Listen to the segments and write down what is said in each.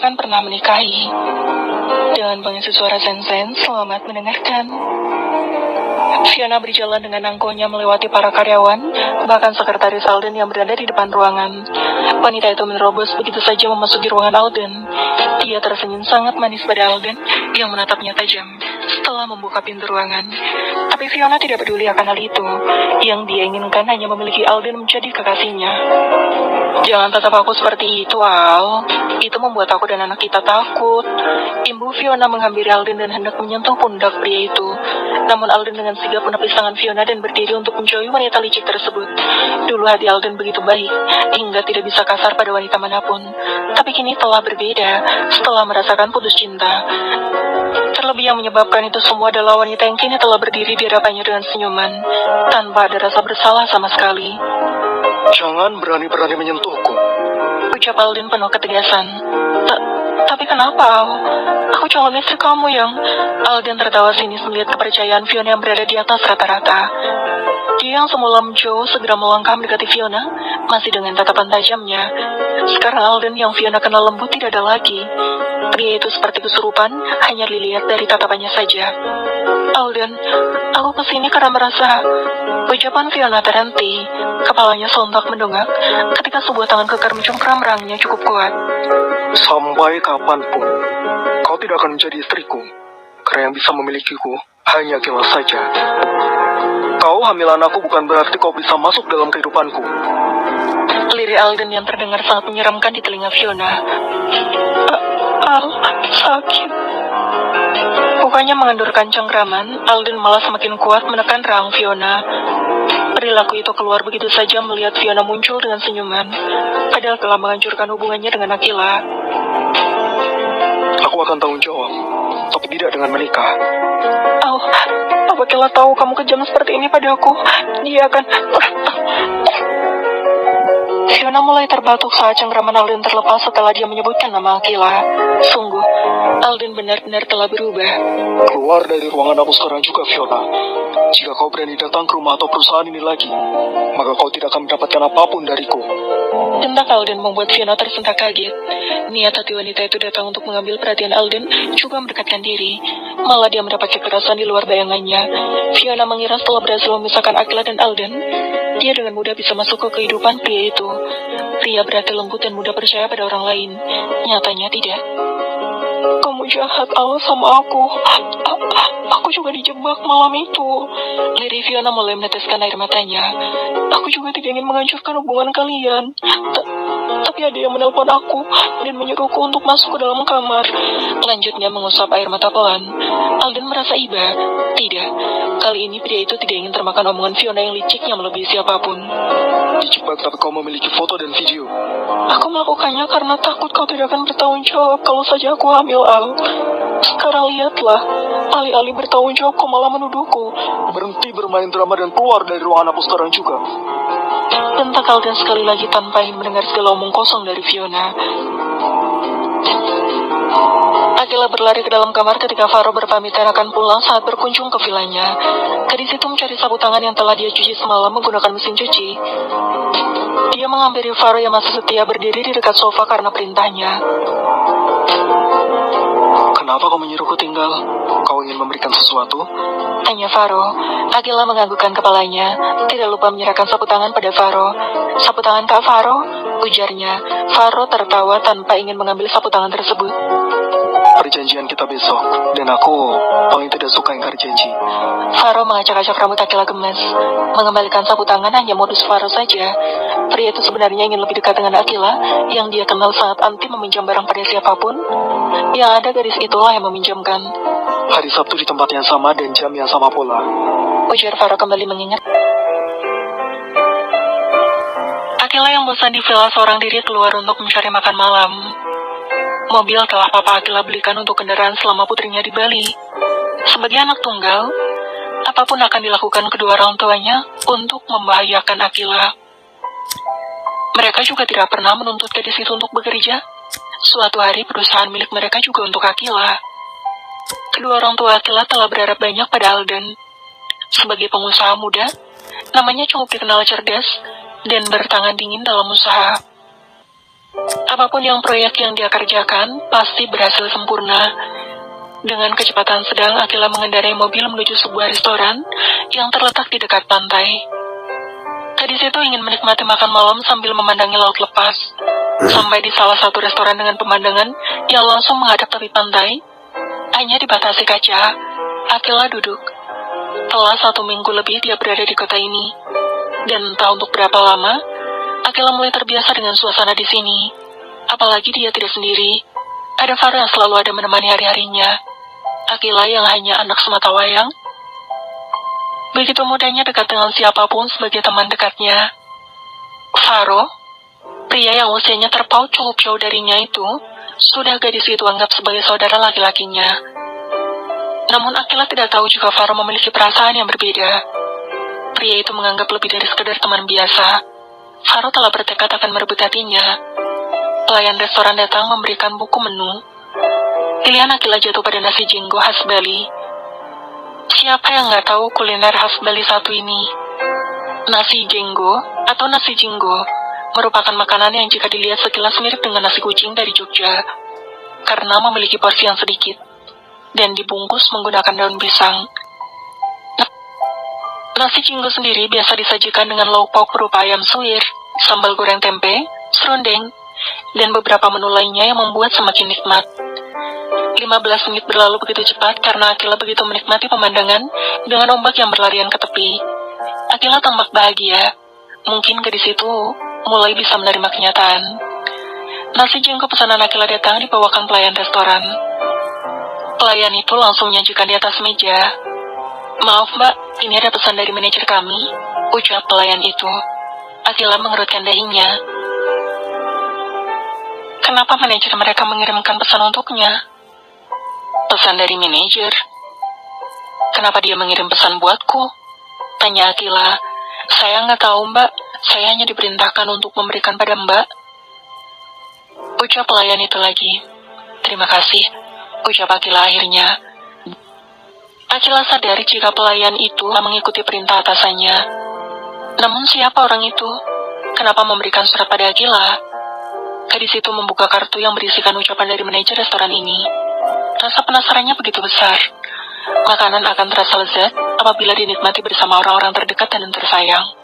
akan pernah menikahi. Dengan pengisi suara sen-sen, selamat mendengarkan. Fiona berjalan dengan angkuhnya melewati para karyawan, bahkan sekretaris Alden yang berada di depan ruangan. Wanita itu menerobos begitu saja memasuki ruangan Alden. Dia tersenyum sangat manis pada Alden yang menatapnya tajam setelah membuka pintu ruangan. Tapi Fiona tidak peduli akan hal itu. Yang dia inginkan hanya memiliki Alden menjadi kekasihnya. Jangan tatap aku seperti itu, Al. Itu membuat aku dan anak kita takut. Imbu Fiona menghampiri Alden dan hendak menyentuh pundak pria itu. Namun Alden dengan sigap menepis tangan Fiona dan berdiri untuk menjauhi wanita licik tersebut. Dulu hati Alden begitu baik, hingga tidak bisa kasar pada wanita manapun. Tapi kini telah berbeda, setelah merasakan putus cinta. Terlebih yang menyebabkan itu semua adalah wanita yang kini telah berdiri di hadapannya dengan senyuman, tanpa ada rasa bersalah sama sekali. Jangan berani-berani menyentuhku, ucap Alden penuh ketegasan. Tapi kenapa, Al? Aku calon istri kamu yang... Alden tertawa sinis melihat kepercayaan Fiona yang berada di atas rata-rata. Dia yang semula menjauh segera melangkah mendekati Fiona, masih dengan tatapan tajamnya. Sekarang Alden yang Fiona kenal lembut tidak ada lagi. Pria itu seperti kesurupan, hanya dilihat dari tatapannya saja. Alden, aku kesini karena merasa... Ucapan Fiona terhenti. Kepalanya sontak mendongak ketika sebuah tangan kekar mencengkram rahangnya cukup kuat. Sampai kapanpun, kau tidak akan menjadi istriku, karena yang bisa memilikiku hanya Akila saja. Kau hamilan aku bukan berarti kau bisa masuk dalam kehidupanku. Lirik Alden yang terdengar sangat menyeramkan di telinga Fiona. Al, sakit. Bukannya mengendurkan cengkraman, Alden malah semakin kuat menekan rahang Fiona. Perilaku itu keluar begitu saja melihat Fiona muncul dengan senyuman, padahal telah menghancurkan hubungannya dengan Akila. Aku akan tanggung jawab, tapi tidak dengan menikah. Apa Akila tahu kamu kejam seperti ini padaku? Dia akan... Fiona mulai terbatuk saat cengkraman Alden terlepas setelah dia menyebutkan nama Akila. Sungguh, Alden benar-benar telah berubah. Keluar dari ruangan aku sekarang juga, Fiona. Jika kau berani datang ke rumah atau perusahaan ini lagi, maka kau tidak akan mendapatkan apapun dariku. Bentak Alden membuat Fiona tersentak kaget. Niat hati wanita itu datang untuk mengambil perhatian Alden juga mendekatkan diri. Malah dia mendapat kekerasan di luar bayangannya. Fiona mengira setelah berhasil memisahkan Akila dan Alden, dia dengan mudah bisa masuk ke kehidupan pria itu. Pria berhati lembut dan mudah percaya pada orang lain. Nyatanya tidak. Kamu jahat, Al, sama aku. Aku juga dijebak malam itu. Lirik Fiona mulai meneteskan air matanya. Aku juga tidak ingin menghancurkan hubungan kalian. Tapi ada yang menelpon aku dan menyuruhku untuk masuk ke dalam kamar. Lanjutnya mengusap air mata pelan. Alden merasa iba. Tidak, kali ini pria itu tidak ingin termakan omongan Fiona yang licik yang melebihi siapapun. Dijebak tapi kau memiliki foto dan video. Aku melakukannya karena takut kau tidak akan bertanggung jawab kalau saja aku hamil, Al. Sekarang lihatlah, alih-alih bertanggung jawab kau malah menuduhku. Berhenti bermain drama dan keluar dari ruangan aku sekarang juga. Bentak Alden sekali lagi tanpa ingin mendengar segala omong kosong dari Fiona. Akila berlari ke dalam kamar ketika Faro berpamitan akan pulang saat berkunjung ke vilanya. Gadis itu mencari sapu tangan yang telah dia cuci semalam menggunakan mesin cuci. Dia menghampiri Faro yang masih setia berdiri di dekat sofa karena perintahnya. Kenapa kau menyuruhku tinggal? Kau ingin memberikan sesuatu? Tanya Faro. Akila menganggukkan kepalanya, tidak lupa menyerahkan sapu tangan pada Faro. Sapu tangan Kak Faro? Ujarnya. Faro tertawa tanpa ingin mengambil sapu tangan tersebut. Perjanjian kita besok, dan aku paling tidak suka ingkar janji. Faro mengacak-acak rambut Akila gemes. Mengembalikan sapu tangan hanya modus Faro saja. Pria itu sebenarnya ingin lebih dekat dengan Akila, yang dia kenal saat anti meminjam barang pada siapapun. Yang ada gadis itulah yang meminjamkan. Hari Sabtu di tempat yang sama dan jam yang sama pula. Ujar Faro kembali mengingat. Akila yang bosan di villa seorang diri keluar untuk mencari makan malam. Mobil telah Papa Akila belikan untuk kendaraan selama putrinya di Bali. Sebagai anak tunggal, apapun akan dilakukan kedua orang tuanya untuk membahagiakan Akila. Mereka juga tidak pernah menuntut gadis itu untuk bekerja. Suatu hari perusahaan milik mereka juga untuk Akila. Kedua orang tua Akila telah berharap banyak pada Alden. Sebagai pengusaha muda, namanya cukup dikenal cerdas dan bertangan dingin dalam usaha. Apapun proyek yang dia kerjakan, pasti berhasil sempurna. Dengan kecepatan sedang, Akila mengendarai mobil menuju sebuah restoran yang terletak di dekat pantai. Gadis itu ingin menikmati makan malam sambil memandangi laut lepas. Sampai di salah satu restoran dengan pemandangan yang langsung menghadap tepi pantai, hanya dibatasi kaca, Akila duduk. Telah 1 minggu lebih dia berada di kota ini. Dan entah untuk berapa lama, Akila mulai terbiasa dengan suasana di sini. Apalagi dia tidak sendiri. Ada Faro yang selalu ada menemani hari-harinya. Akila yang hanya anak sematawayang. Begitu mudahnya dekat dengan siapapun sebagai teman dekatnya. Faro, pria yang usianya terpaut cukup jauh darinya itu, sudah gadis itu anggap sebagai saudara laki-lakinya. Namun Akila tidak tahu jika Faro memiliki perasaan yang berbeda. Pria itu menganggap lebih dari sekedar teman biasa. Faro telah bertekad akan merebut hatinya. Pelayan restoran datang memberikan buku menu. Pilihan Akila jatuh pada nasi jinggo khas Bali. Siapa yang nggak tahu kuliner khas Bali satu ini? Nasi jinggo atau nasi jinggo merupakan makanan yang jika dilihat sekilas mirip dengan nasi kucing dari Jogja, karena memiliki porsi yang sedikit dan dibungkus menggunakan daun pisang. Nasi jinggo sendiri biasa disajikan dengan lauk pauk berupa ayam suwir, sambal goreng tempe, serundeng, dan beberapa menu lainnya yang membuat semakin nikmat. 15 menit berlalu begitu cepat karena Akila begitu menikmati pemandangan dengan ombak yang berlarian ke tepi. Akila tampak bahagia. Mungkin gadis itu mulai bisa menerima kenyataan. Nasi jinggo pesanan Akila datang dibawakan pelayan restoran. Pelayan itu langsung menyajikan di atas meja. "Maaf mbak, ini ada pesan dari manajer kami," ucap pelayan itu. Akila mengerutkan dahinya. Kenapa manajer mereka mengirimkan pesan untuknya? Pesan dari manajer? Kenapa dia mengirim pesan buatku? Tanya Akila. Saya nggak tahu mbak, saya hanya diperintahkan untuk memberikan pada mbak. Ucap pelayan itu lagi. Terima kasih, ucap Akila akhirnya. Akila sadar jika pelayan itu mengikuti perintah atasannya. Namun siapa orang itu? Kenapa memberikan surat pada Akila? Gadis itu membuka kartu yang berisikan ucapan dari manajer restoran ini. Rasa penasarannya begitu besar. Makanan akan terasa lezat apabila dinikmati bersama orang-orang terdekat dan tersayang.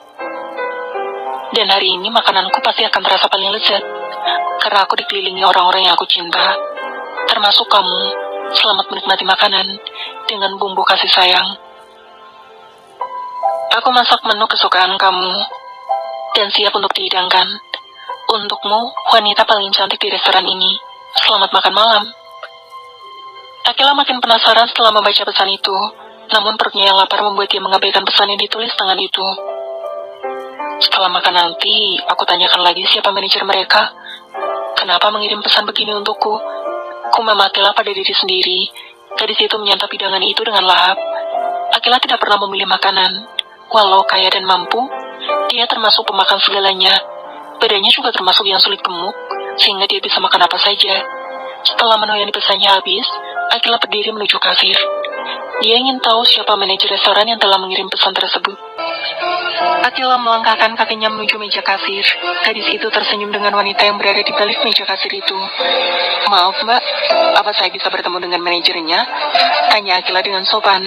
Dan hari ini makananku pasti akan terasa paling lezat, karena aku dikelilingi orang-orang yang aku cinta. Termasuk kamu. Selamat menikmati makanan dengan bumbu kasih sayang. Aku masak menu kesukaan kamu dan siap untuk dihidangkan. Untukmu, wanita paling cantik di restoran ini. Selamat makan malam. Akila makin penasaran setelah membaca pesan itu. Namun perutnya yang lapar membuat dia mengabaikan pesan yang ditulis tangan itu. Setelah makan nanti, aku tanyakan lagi siapa manajer mereka. Kenapa mengirim pesan begini untukku? Ku mematilah pada diri sendiri. Gadis itu menyantap hidangan itu dengan lahap. Akila tidak pernah memilih makanan. Walau kaya dan mampu, dia termasuk pemakan segalanya. Badannya juga termasuk yang sulit gemuk, sehingga dia bisa makan apa saja. Setelah menu yang dipesannya habis, Akila berdiri menuju kasir. Dia ingin tahu siapa manajer restoran yang telah mengirim pesan tersebut. Akila melangkahkan kakinya menuju meja kasir. Gadis itu tersenyum dengan wanita yang berada di balik meja kasir itu. Maaf mbak, apa saya bisa bertemu dengan manajernya? Tanya Akila dengan sopan.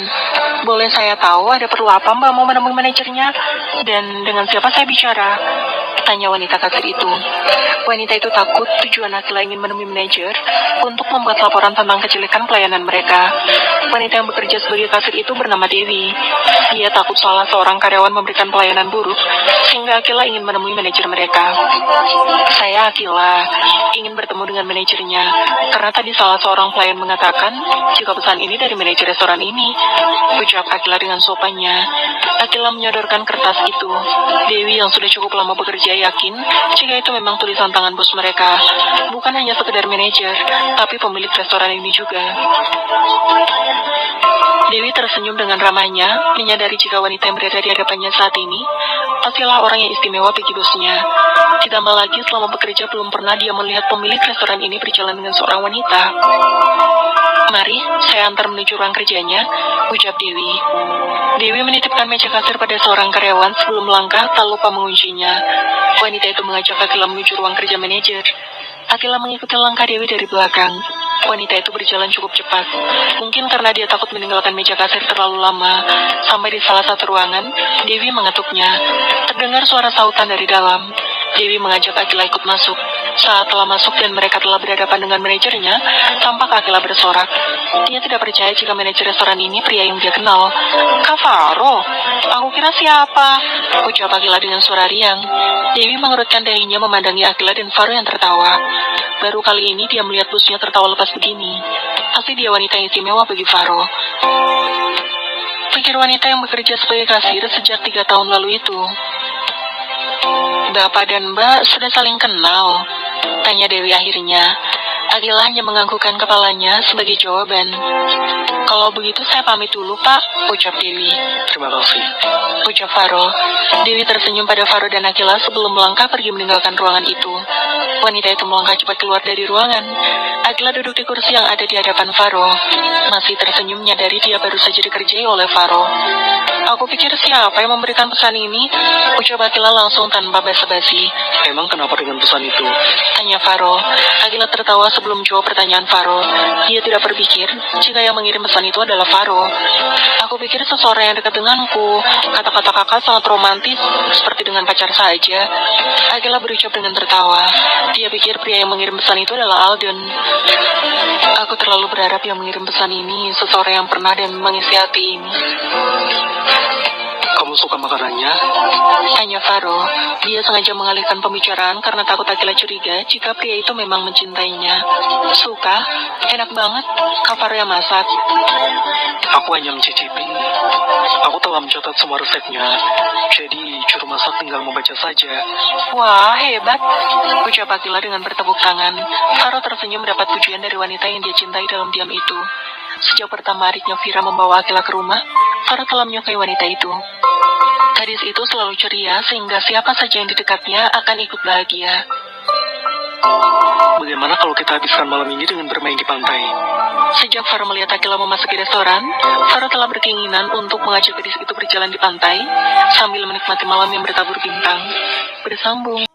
Boleh saya tahu ada perlu apa mbak mau menemui manajernya? Dan dengan siapa saya bicara? Tanya wanita kasir itu. Wanita itu takut tujuan Akila ingin menemui manajer untuk membuat laporan tentang kejelekan pelayanan mereka. Wanita yang bekerja sebagai kasir itu bernama Dewi. Dia takut salah seorang karyawan memberikan pelayanan buruk, sehingga Akila ingin menemui manajer mereka. Saya Akila, ingin bertemu dengan manajernya, karena tadi salah seorang pelayan mengatakan jika pesan ini dari manajer restoran ini. Ucap Akila dengan sopannya. Akila menyodorkan kertas itu. Dewi yang sudah cukup lama bekerja yakin jika itu memang tulisan tangan bos mereka. Bukan hanya sekedar manajer, tapi pemilik restoran ini juga. Dewi tersenyum dengan ramahnya, menyadari jika wanita yang berada di hadapannya saat ini pastilah orang yang istimewa bagi bosnya. Ditambah lagi selama bekerja belum pernah dia melihat pemilik restoran ini berjalan dengan seorang wanita. Mari, saya antar menuju ruang kerjanya, ucap Dewi. Dewi menitipkan meja kasir pada seorang karyawan sebelum melangkah tak lupa menguncinya. Wanita itu mengajak Akila menuju ruang kerja manajer. Akila mengikuti langkah Dewi dari belakang. Wanita itu berjalan cukup cepat. Mungkin karena dia takut meninggalkan meja kasir terlalu lama. Sampai di salah satu ruangan, Dewi mengetuknya. Terdengar suara sautan dari dalam. Dewi mengajak Akila ikut masuk. Saat telah masuk dan mereka telah berhadapan dengan manajernya, tampak Akila bersorak. Dia tidak percaya jika manajer restoran ini pria yang dia kenal. Kak Faro, aku kira siapa? Ucap Akila dengan suara riang. Dewi mengerutkan dahinya memandangi Akila dan Faro yang tertawa. Baru kali ini dia melihat bosnya tertawa lepas begini. Pasti dia wanita yang istimewa bagi Faro. Pikir wanita yang bekerja sebagai kasir sejak 3 tahun lalu itu. Bapak dan Mbak sudah saling kenal, tanya Dewi akhirnya. Akila hanya menganggukkan kepalanya sebagai jawaban. Kalau begitu saya pamit dulu, Pak, ucap Dewi. Terima kasih. Ucap Faro. Dewi tersenyum pada Faro dan Akila sebelum melangkah pergi meninggalkan ruangan itu. Wanita itu melangkah cepat keluar dari ruangan. Akila duduk di kursi yang ada di hadapan Faro. Masih tersenyum menyadari dia baru saja dikerjai oleh Faro. Aku pikir siapa yang memberikan pesan ini? Ucap Akila langsung tanpa basa-basi. Emang kenapa dengan pesan itu? Tanya Faro. Akila tertawa sebelum jawab pertanyaan Faro. Dia tidak berpikir jika yang mengirim pesan itu adalah Faro. Aku pikir seseorang yang dekat denganku. Kata-kata kakak sangat romantis, seperti dengan pacar saja. Akila berucap dengan tertawa. Dia pikir pria yang mengirim pesan itu adalah Alden. Aku terlalu berharap yang mengirim pesan ini seseorang yang pernah dan mengisi hati ini. Kamu suka makanannya? Tanya Faro. Dia sengaja mengalihkan pembicaraan karena takut Akila curiga jika pria itu memang mencintainya. Suka? Enak banget. Kak Faro yang masak. Aku hanya mencicipi. Aku telah mencatat semua resepnya. Jadi juru masak tinggal membaca saja. Wah, hebat. Ucap Akila dengan bertepuk tangan. Faro tersenyum mendapat pujian dari wanita yang dia cintai dalam diam itu. Sejak pertama adiknya Vira membawa Akila ke rumah, Faro telah menyukai wanita itu. Gadis itu selalu ceria sehingga siapa saja yang di dekatnya akan ikut bahagia. Bagaimana kalau kita habiskan malam ini dengan bermain di pantai? Sejak Faro melihat Akila memasuki restoran, Faro telah berkeinginan untuk mengajak gadis itu berjalan di pantai sambil menikmati malam yang bertabur bintang. Bersambung.